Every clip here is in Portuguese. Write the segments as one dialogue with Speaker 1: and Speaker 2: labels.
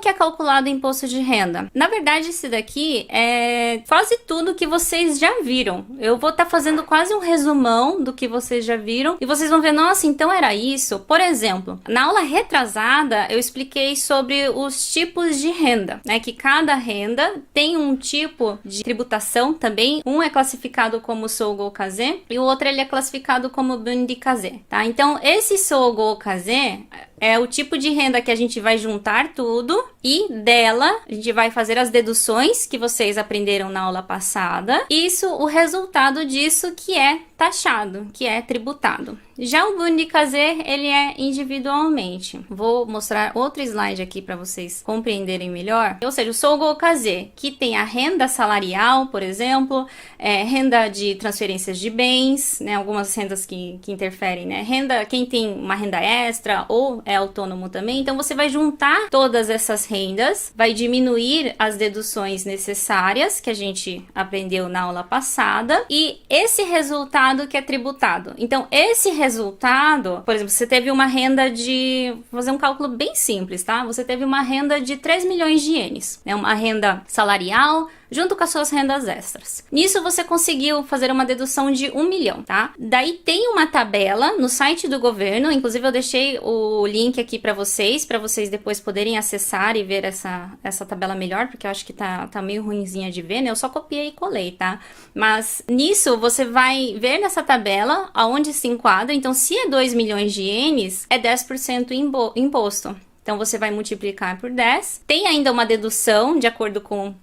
Speaker 1: que é calculado o imposto de renda? Na verdade, esse daqui é quase tudo que vocês já viram. Eu vou estar fazendo quase um resumão do que vocês já viram e vocês vão ver, nossa, então era isso. Por exemplo, na aula retrasada eu expliquei sobre os tipos de renda, né? Que cada renda tem um tipo de tributação também. Um é classificado como Sogo-kaze e o outro ele é classificado como Bunri-kaze, tá? Então, esse Sogo-kaze é o tipo de renda que a gente vai juntar tudo e dela a gente vai fazer as deduções que vocês aprenderam na aula passada. Isso, o resultado disso que é taxado, que é tributado. Já o Bunri-kaze, ele é individualmente. Vou mostrar outro slide aqui para vocês compreenderem melhor. Ou seja, o Sogo-kaze, que tem a renda salarial, por exemplo, renda de transferências de bens, né, algumas rendas que interferem, né, quem tem uma renda extra ou é autônomo também, então você vai juntar todas essas rendas, vai diminuir as deduções necessárias que a gente aprendeu na aula passada e esse resultado que é tributado. Então, esse resultado, por exemplo, você teve uma renda de, vou fazer um cálculo bem simples, tá? Você teve uma renda de 3 milhões de ienes, né? Uma renda salarial junto com as suas rendas extras. Nisso você conseguiu fazer uma dedução de 1 milhão, tá? Daí tem uma tabela no site do governo, inclusive eu deixei o link aqui para vocês depois poderem acessar e ver essa tabela melhor, porque eu acho que tá meio ruinzinha de ver, né? Eu só copiei e colei, tá? Mas nisso você vai ver nessa tabela aonde se enquadra, então se é 2 milhões de ienes, é 10% imposto. Então, você vai multiplicar por 10. Tem ainda uma dedução, de acordo com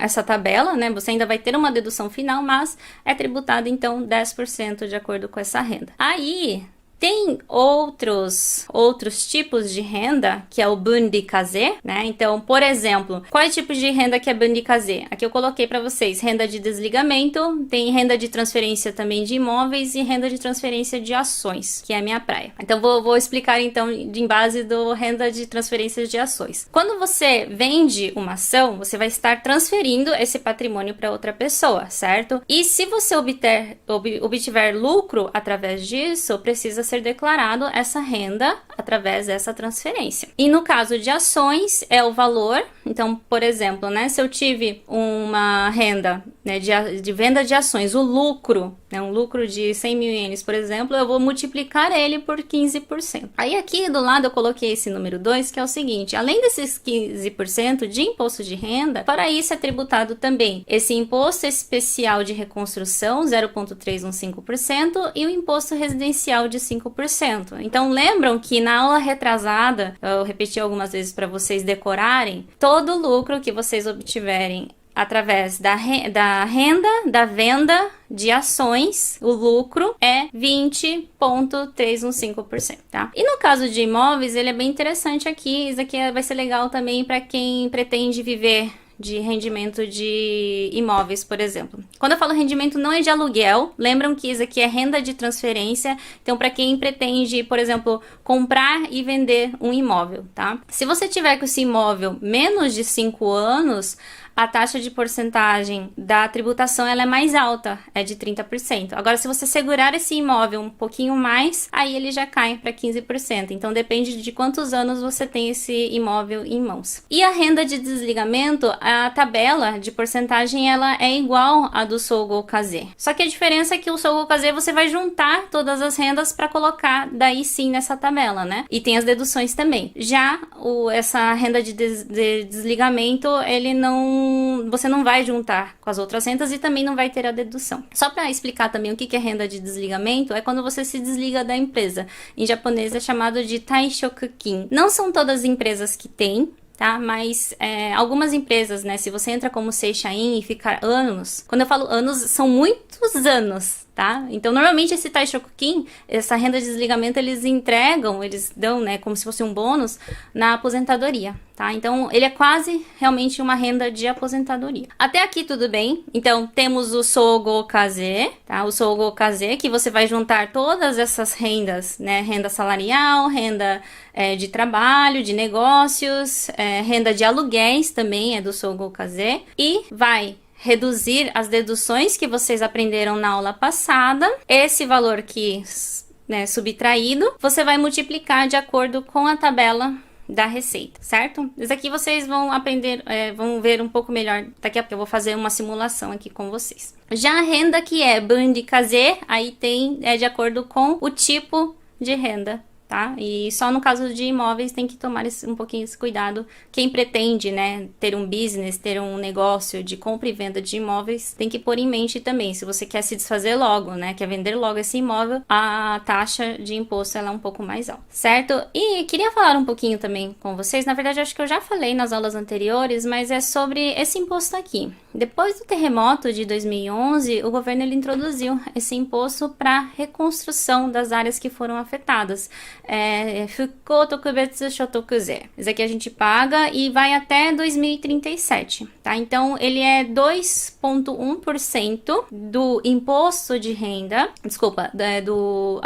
Speaker 1: essa tabela, né? Você ainda vai ter uma dedução final, mas é tributado, então, 10% de acordo com essa renda. Aí, tem outros tipos de renda, que é o Bunri-kaze, né? Então, por exemplo, qual é o tipo de renda que é Bunri-kaze? Aqui eu coloquei para vocês renda de desligamento, tem renda de transferência também de imóveis e renda de transferência de ações, que é a minha praia. Então, vou explicar então em base do renda de transferência de ações. Quando você vende uma ação, você vai estar transferindo esse patrimônio para outra pessoa, certo? E se você obtiver lucro através disso, precisa ser declarado essa renda através dessa transferência. E no caso de ações, é o valor. Então, por exemplo, né, se eu tive uma renda, né, de venda de ações, o lucro, né, um lucro de 100 mil ienes, por exemplo, eu vou multiplicar ele por 15%. Aí aqui do lado eu coloquei esse número 2, que é o seguinte, além desses 15% de imposto de renda, para isso é tributado também esse imposto especial de reconstrução, 0,315%, e o imposto residencial de 5%. Então, lembram que na aula retrasada, eu repeti algumas vezes para vocês decorarem, todo lucro que vocês obtiverem através da renda da venda de ações, o lucro é 20,315%, tá? E no caso de imóveis, ele é bem interessante aqui, isso aqui vai ser legal também para quem pretende viver de rendimento de imóveis, por exemplo. Quando eu falo rendimento, não é de aluguel. Lembram que isso aqui é renda de transferência. Então, para quem pretende, por exemplo, comprar e vender um imóvel, tá? Se você tiver com esse imóvel menos de 5 anos, a taxa de porcentagem da tributação ela é mais alta, é de 30%. Agora, se você segurar esse imóvel um pouquinho mais, aí ele já cai para 15%. Então, depende de quantos anos você tem esse imóvel em mãos. E a renda de desligamento, a tabela de porcentagem, ela é igual à do Sogo-kaze. Só que a diferença é que o Sogo-kaze você vai juntar todas as rendas para colocar daí sim nessa tabela, né? E tem as deduções também. Já essa renda de desligamento, você não vai juntar com as outras rendas e também não vai ter a dedução. Só para explicar também o que é renda de desligamento, é quando você se desliga da empresa. Em japonês é chamado de taishokukin. Não são todas as empresas que têm, tá? Mas algumas empresas, né? Se você entra como seishain e ficar anos, quando eu falo anos, são muitos anos, tá? Então, normalmente esse taishokukin, essa renda de desligamento, eles dão, né, como se fosse um bônus na aposentadoria, tá? Então, ele é quase realmente uma renda de aposentadoria. Até aqui tudo bem? Então, temos o Sogo-kaze, tá? O Sogo-kaze, que você vai juntar todas essas rendas, né? Renda salarial, renda de trabalho, de negócios, renda de aluguéis também é do Sogo-kaze, e vai reduzir as deduções que vocês aprenderam na aula passada. Esse valor que, né, subtraído, você vai multiplicar de acordo com a tabela da receita, certo? Isso aqui vocês vão aprender, vão ver um pouco melhor. Daqui a pouco eu vou fazer uma simulação aqui com vocês. Já a renda que é Bund Kaze, aí é de acordo com o tipo de renda, tá? E só no caso de imóveis tem que tomar um pouquinho esse cuidado. Quem pretende, né, ter um business, ter um negócio de compra e venda de imóveis, tem que pôr em mente também, se você quer se desfazer logo, né, quer vender logo esse imóvel, a taxa de imposto ela é um pouco mais alta, certo? E queria falar um pouquinho também com vocês, na verdade acho que eu já falei nas aulas anteriores, mas é sobre esse imposto aqui. Depois do terremoto de 2011, o governo ele introduziu esse imposto para reconstrução das áreas que foram afetadas. Fukko Tokubetsu Shotokuze. Isso aqui a gente paga e vai até 2037, tá? Então, ele é 2,1% do imposto de renda, desculpa,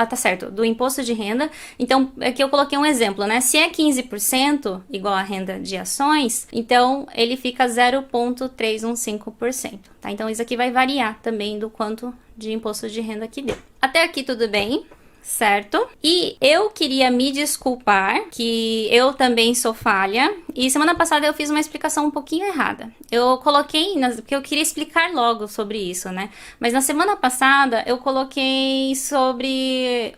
Speaker 1: tá certo, do imposto de renda. Então, aqui eu coloquei um exemplo, né? Se é 15%, igual a renda de ações, então ele fica 0,315%, tá? Então, isso aqui vai variar também do quanto de imposto de renda que deu. Até aqui tudo bem? Certo? E eu queria me desculpar que eu também sou falha. E semana passada eu fiz uma explicação um pouquinho errada. Eu coloquei, porque eu queria explicar logo sobre isso, né? Mas na semana passada eu coloquei sobre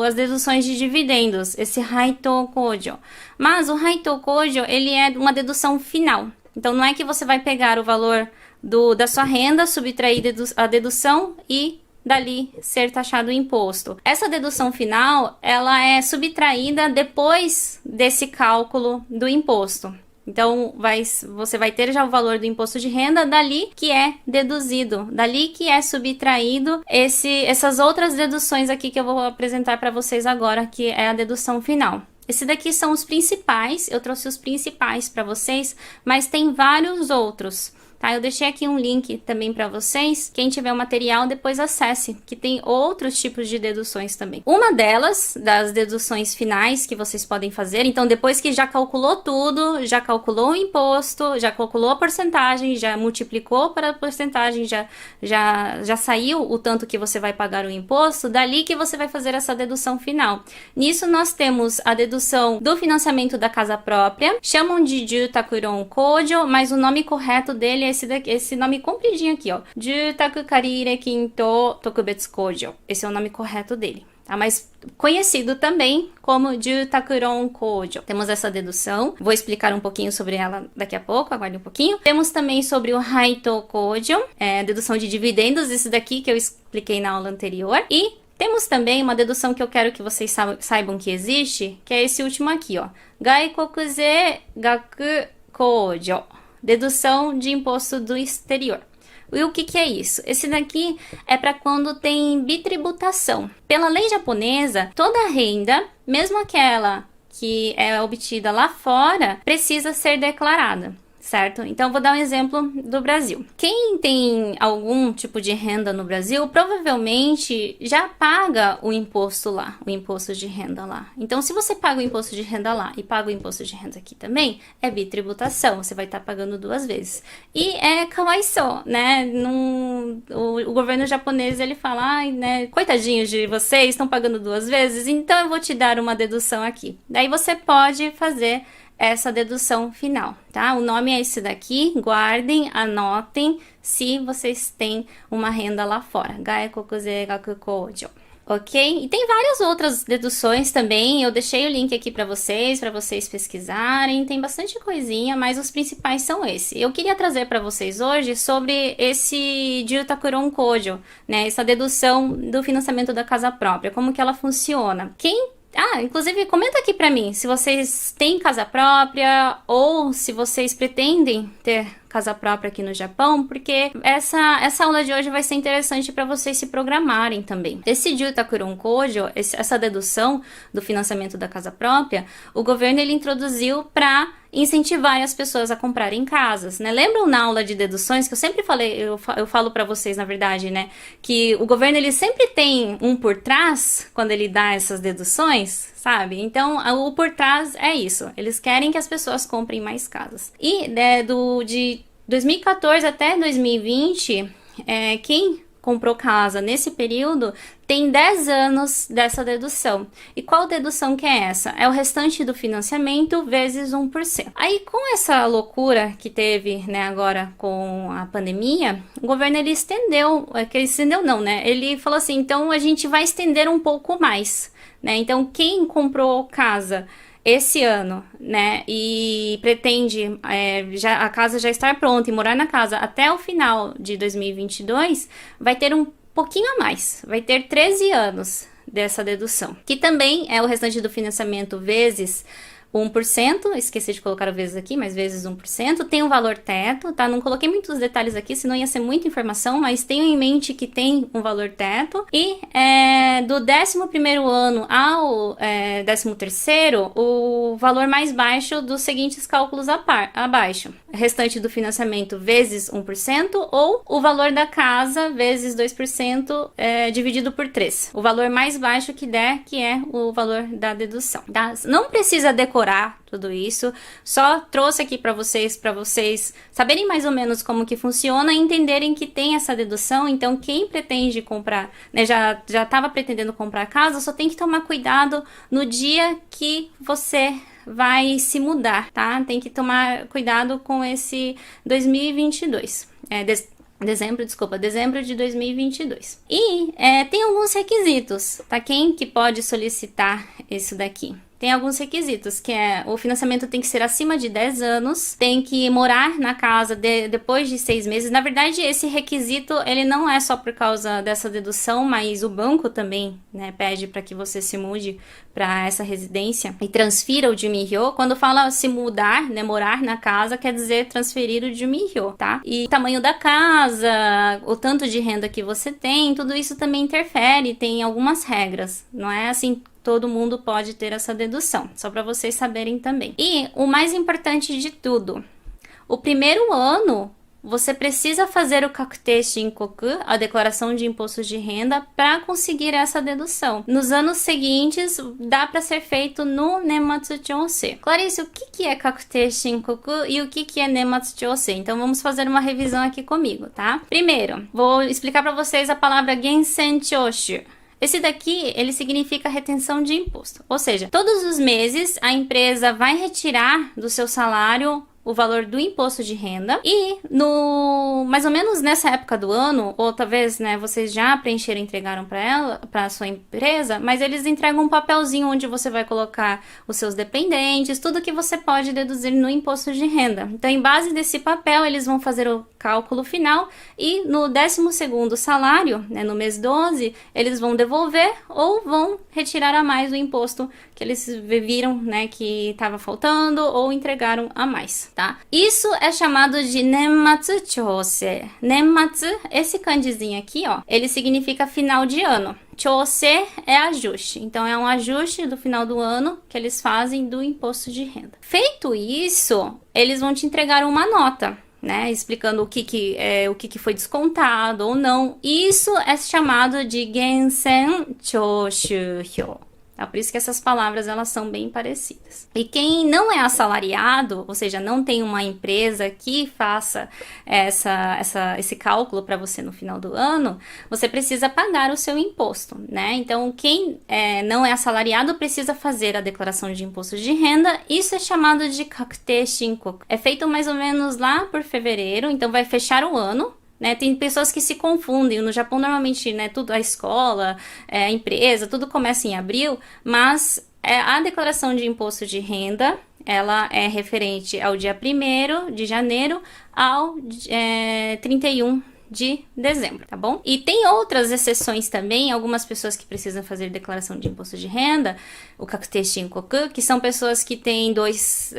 Speaker 1: as deduções de dividendos, esse Raito Kojo. Mas o Raito Kojo, ele é uma dedução final. Então não é que você vai pegar o valor da sua renda, subtrair a dedução e dali ser taxado o imposto. Essa dedução final, ela é subtraída depois desse cálculo do imposto. Então, você vai ter já o valor do imposto de renda, dali que é deduzido, dali que é subtraído essas outras deduções aqui que eu vou apresentar para vocês agora, que é a dedução final. Esse daqui são os principais, eu trouxe os principais para vocês, mas tem vários outros. Tá, eu deixei aqui um link também para vocês, quem tiver o material depois acesse, que tem outros tipos de deduções também. Uma delas, das deduções finais que vocês podem fazer, então depois que já calculou tudo, já calculou o imposto, já calculou a porcentagem, já multiplicou para a porcentagem, já saiu o tanto que você vai pagar o imposto, dali que você vai fazer essa dedução final. Nisso nós temos a dedução do financiamento da casa própria, chamam de Jutakuron Kojo, mas o nome correto dele é esse nome compridinho aqui, ó. Jutaku Karire Kinto Tokubetsu Kojo. Esse é o nome correto dele, tá? Mas conhecido também como Jutakuron Kojo. Temos essa dedução, vou explicar um pouquinho sobre ela daqui a pouco, aguarde um pouquinho. Temos também sobre o Raito Kojo, dedução de dividendos, esse daqui que eu expliquei na aula anterior. E temos também uma dedução que eu quero que vocês saibam que existe, que é esse último aqui, ó. Gaikokuze Gaku Kojo. Dedução de imposto do exterior. E o que é isso? Esse daqui é para quando tem bitributação. Pela lei japonesa, toda renda, mesmo aquela que é obtida lá fora, precisa ser declarada. Certo? Então, vou dar um exemplo do Brasil. Quem tem algum tipo de renda no Brasil, provavelmente já paga o imposto lá, o imposto de renda lá. Então, se você paga o imposto de renda lá e paga o imposto de renda aqui também, é bitributação, você vai estar pagando duas vezes. E é kawaii-sou, né? O governo japonês, ele fala, ai, né, coitadinhos de vocês, estão pagando duas vezes, então eu vou te dar uma dedução aqui. Daí você pode fazer essa dedução final, tá? O nome é esse daqui, guardem, anotem, se vocês têm uma renda lá fora. Gaikokuze Gaku Kojo. Ok? E tem várias outras deduções também, eu deixei o link aqui para vocês pesquisarem, tem bastante coisinha, mas os principais são esses. Eu queria trazer para vocês hoje sobre esse Jutakuron Kojo, né? Essa dedução do financiamento da casa própria, como que ela funciona. Inclusive, comenta aqui pra mim se vocês têm casa própria ou se vocês pretendem ter casa própria aqui no Japão, porque essa aula de hoje vai ser interessante para vocês se programarem também. Esse Jutakuron Kojo, essa dedução do financiamento da casa própria, o governo ele introduziu para incentivar as pessoas a comprarem casas, né? Lembram na aula de deduções que eu sempre falei, eu falo para vocês, na verdade, né, que o governo ele sempre tem um por trás quando ele dá essas deduções, sabe? Então, o por trás é isso. Eles querem que as pessoas comprem mais casas. E de 2014 até 2020, quem comprou casa nesse período tem 10 anos dessa dedução. E qual dedução que é essa? É o restante do financiamento vezes 1%. Aí, com essa loucura que teve, né, agora com a pandemia, o governo ele estendeu, ele falou assim, então a gente vai estender um pouco mais, né? Então, quem comprou casa esse ano, né, e pretende a casa já estar pronta e morar na casa até o final de 2022, vai ter um pouquinho a mais, vai ter 13 anos dessa dedução, que também é o restante do financiamento vezes 1%, esqueci de colocar o vezes aqui, mas vezes 1%, tem um valor teto, tá? Não coloquei muitos detalhes aqui, senão ia ser muita informação, mas tenham em mente que tem um valor teto. E do 11º ano ao 13º, o valor mais baixo dos seguintes cálculos abaixo. Restante do financiamento vezes 1% ou o valor da casa vezes 2% dividido por 3. O valor mais baixo que der, que é o valor da dedução, tá? Não precisa decorar tudo isso, só trouxe aqui para vocês saberem mais ou menos como que funciona e entenderem que tem essa dedução. Então quem pretende comprar, né, já estava pretendendo comprar casa, só tem que tomar cuidado no dia que você vai se mudar, tá? Tem que tomar cuidado com esse 2022, dezembro de 2022. E tem alguns requisitos, tá? Quem que pode solicitar isso daqui? Tem alguns requisitos, que o financiamento tem que ser acima de 10 anos, tem que morar na casa depois de 6 meses. Na verdade, esse requisito, ele não é só por causa dessa dedução, mas o banco também, né, pede para que você se mude para essa residência e transfira o Jumihyo. Quando fala se mudar, né, morar na casa, quer dizer transferir o Jumihyo, tá? E o tamanho da casa, o tanto de renda que você tem, tudo isso também interfere, tem algumas regras, não é assim todo mundo pode ter essa dedução, só para vocês saberem também. E o mais importante de tudo, o primeiro ano você precisa fazer o Kakute Shinkoku, a declaração de imposto de renda, para conseguir essa dedução. Nos anos seguintes, dá para ser feito no Nenmatsu Chōsei. Clarice, o que é Kakute Shinkoku e o que é Nenmatsu Chōsei? Então vamos fazer uma revisão aqui comigo, tá? Primeiro, vou explicar para vocês a palavra Gensen Chōshu. Esse daqui, ele significa retenção de imposto. Ou seja, todos os meses a empresa vai retirar do seu salário o valor do imposto de renda e mais ou menos nessa época do ano, ou talvez, né, vocês já preencheram e entregaram para a sua empresa, mas eles entregam um papelzinho onde você vai colocar os seus dependentes, tudo que você pode deduzir no imposto de renda. Então, em base desse papel, eles vão fazer o cálculo final e no 12º salário, né, no mês 12, eles vão devolver ou vão retirar a mais o imposto que eles viram, né, que estava faltando ou entregaram a mais, tá? Isso é chamado de Nenmatsu Chōsei. Nenmatsu, esse kanjizinho aqui, ó, ele significa final de ano. Chōsei é ajuste, então é um ajuste do final do ano que eles fazem do imposto de renda. Feito isso, eles vão te entregar uma nota, né, explicando o que foi descontado ou não. Isso é chamado de Gensen Chōshu. É por isso que essas palavras elas são bem parecidas. E quem não é assalariado, ou seja, não tem uma empresa que faça esse cálculo para você no final do ano, você precisa pagar o seu imposto, né? Então, quem não é assalariado precisa fazer a declaração de imposto de renda. Isso é chamado de Kakute Shinkoku. É feito mais ou menos lá por fevereiro, então vai fechar o ano. Né, tem pessoas que se confundem. No Japão, normalmente, né, tudo, a escola, a empresa, tudo começa em abril, mas a declaração de imposto de renda, ela é referente ao dia 1º de janeiro ao 31 de dezembro, tá bom? E tem outras exceções também, algumas pessoas que precisam fazer declaração de imposto de renda, o Kakute Shinkoku, que são pessoas que têm dois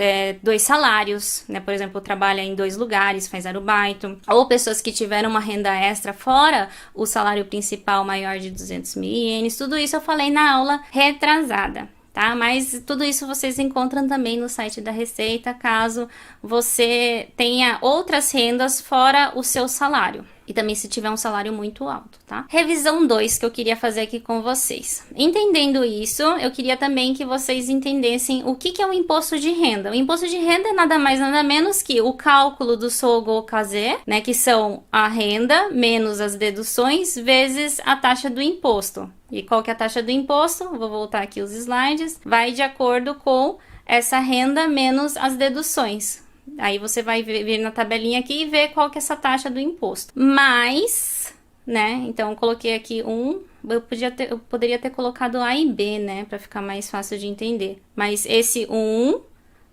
Speaker 1: salários, né? Por exemplo, trabalha em 2 lugares, faz arubaito, ou pessoas que tiveram uma renda extra fora o salário principal maior de 200.000 ienes. Tudo isso eu falei na aula retrasada. Tá? Mas tudo isso vocês encontram também no site da Receita, caso você tenha outras rendas fora o seu salário. E também se tiver um salário muito alto, tá? Revisão 2 que eu queria fazer aqui com vocês. Entendendo isso, eu queria também que vocês entendessem o que é o imposto de renda. O imposto de renda é nada mais nada menos que o cálculo do Sogo-Kaze, né, que são a renda menos as deduções vezes a taxa do imposto. E qual que é a taxa do imposto? Vou voltar aqui os slides. Vai de acordo com essa renda menos as deduções. Aí você vai vir na tabelinha aqui e ver qual que é essa taxa do imposto. Mas, né, então eu coloquei aqui eu poderia ter colocado A e B, né, para ficar mais fácil de entender. Mas esse 1,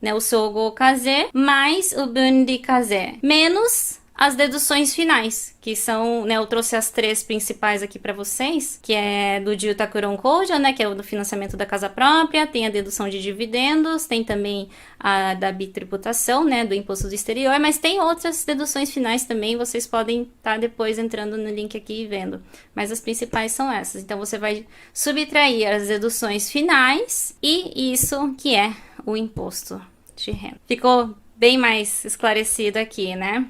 Speaker 1: né, o Sogo-Kaze, mais o Bundi-Kaze, menos as deduções finais, que são, né, eu trouxe as 3 principais aqui para vocês, que é do Jutakuron Kojo, né, que é o do financiamento da casa própria, tem a dedução de dividendos, tem também a da bitributação, né, do imposto do exterior, mas tem outras deduções finais também, vocês podem estar depois entrando no link aqui e vendo, mas as principais são essas. Então você vai subtrair as deduções finais e isso que é o imposto de renda. Ficou bem mais esclarecido aqui, né?